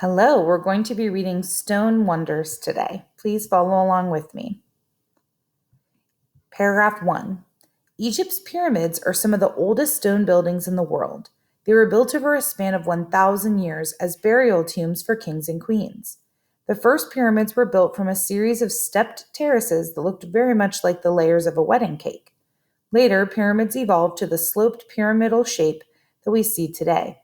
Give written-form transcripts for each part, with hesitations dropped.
Hello, we're going to be reading Stone Wonders today. Please follow along with me. Paragraph 1. Egypt's pyramids are some of the oldest stone buildings in the world. They were built over a span of 1,000 years as burial tombs for kings and queens. The first pyramids were built from a series of stepped terraces that looked very much like the layers of a wedding cake. Later, pyramids evolved to the sloped pyramidal shape that we see today.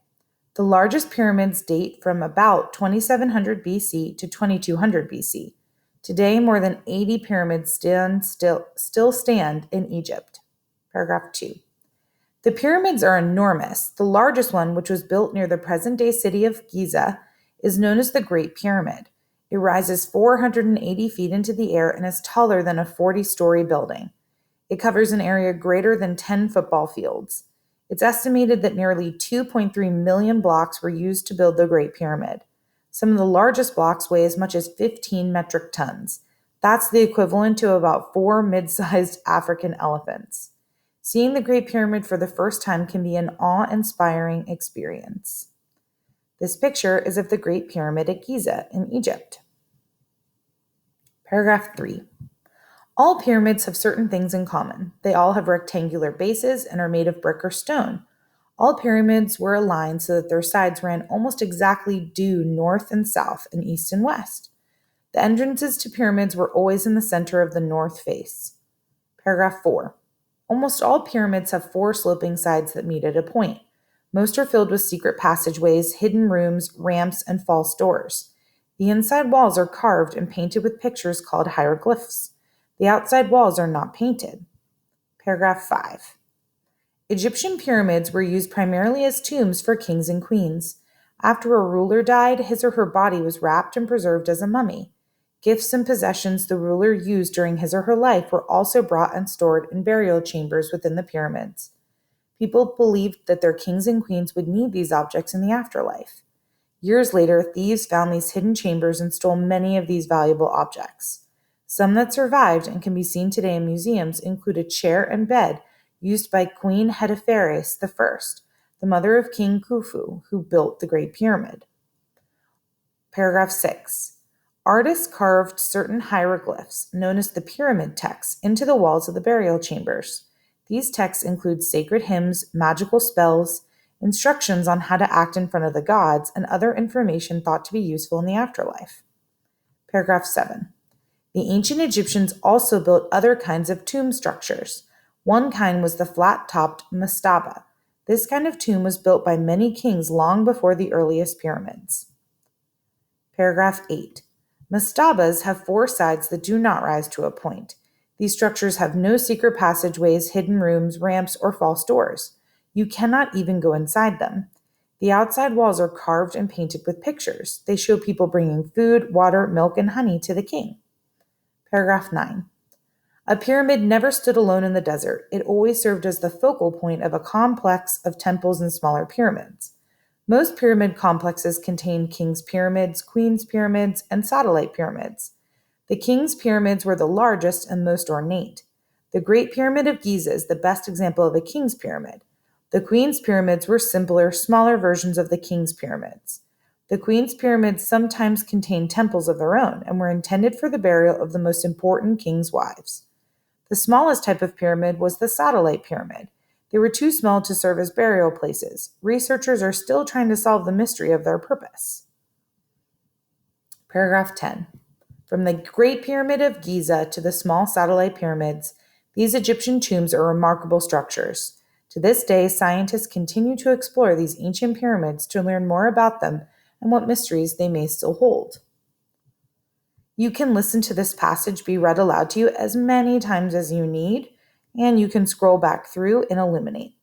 The largest pyramids date from about 2700 BC to 2200 BC. Today, more than 80 pyramids still stand in Egypt. Paragraph 2. The pyramids are enormous. The largest one, which was built near the present-day city of Giza, is known as the Great Pyramid. It rises 480 feet into the air and is taller than a 40-story building. It covers an area greater than 10 football fields. It's estimated that nearly 2.3 million blocks were used to build the Great Pyramid. Some of the largest blocks weigh as much as 15 metric tons. That's the equivalent to about 4 mid-sized African elephants. Seeing the Great Pyramid for the first time can be an awe-inspiring experience. This picture is of the Great Pyramid at Giza in Egypt. Paragraph 3. All pyramids have certain things in common. They all have rectangular bases and are made of brick or stone. All pyramids were aligned so that their sides ran almost exactly due north and south and east and west. The entrances to pyramids were always in the center of the north face. Paragraph 4. Almost all pyramids have 4 sloping sides that meet at a point. Most are filled with secret passageways, hidden rooms, ramps, and false doors. The inside walls are carved and painted with pictures called hieroglyphs. The outside walls are not painted. Paragraph 5. Egyptian pyramids were used primarily as tombs for kings and queens. After a ruler died, his or her body was wrapped and preserved as a mummy. Gifts and possessions the ruler used during his or her life were also brought and stored in burial chambers within the pyramids. People believed that their kings and queens would need these objects in the afterlife. Years later, thieves found these hidden chambers and stole many of these valuable objects. Some that survived and can be seen today in museums include a chair and bed used by Queen Hetepheres I, the mother of King Khufu, who built the Great Pyramid. Paragraph 6. Artists carved certain hieroglyphs, known as the pyramid texts, into the walls of the burial chambers. These texts include sacred hymns, magical spells, instructions on how to act in front of the gods, and other information thought to be useful in the afterlife. Paragraph 7. The ancient Egyptians also built other kinds of tomb structures. One kind was the flat-topped mastaba. This kind of tomb was built by many kings long before the earliest pyramids. Paragraph 8. Mastabas have 4 sides that do not rise to a point. These structures have no secret passageways, hidden rooms, ramps, or false doors. You cannot even go inside them. The outside walls are carved and painted with pictures. They show people bringing food, water, milk, and honey to the king. Paragraph 9. A pyramid never stood alone in the desert. It always served as the focal point of a complex of temples and smaller pyramids. Most pyramid complexes contain king's pyramids, queen's pyramids, and satellite pyramids. The king's pyramids were the largest and most ornate. The Great Pyramid of Giza is the best example of a king's pyramid. The queen's pyramids were simpler, smaller versions of the king's pyramids. The queen's pyramids sometimes contained temples of their own and were intended for the burial of the most important king's wives. The smallest type of pyramid was the satellite pyramid. They were too small to serve as burial places. Researchers are still trying to solve the mystery of their purpose. Paragraph 10. From the Great Pyramid of Giza to the small satellite pyramids, these Egyptian tombs are remarkable structures. To this day, scientists continue to explore these ancient pyramids to learn more about them and what mysteries they may still hold. You can listen to this passage be read aloud to you as many times as you need, and you can scroll back through and illuminate.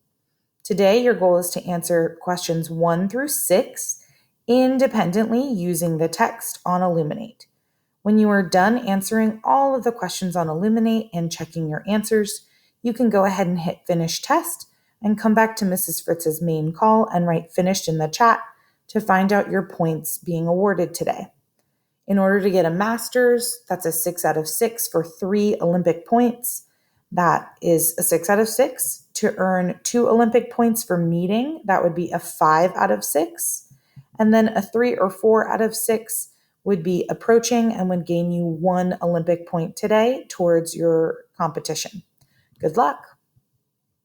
Today, your goal is to answer questions 1 through 6 independently using the text on Illuminate. When you are done answering all of the questions on Illuminate and checking your answers, you can go ahead and hit Finish Test and come back to Mrs. Fritz's main call and write Finished in the chat to find out your points being awarded today. In order to get a master's, that's a 6 out of 6 for 3 Olympic points. That is a 6 out of 6. To earn 2 Olympic points for meeting, that would be a 5 out of 6. And then a 3 or 4 out of 6 would be approaching and would gain you 1 Olympic point today towards your competition. Good luck.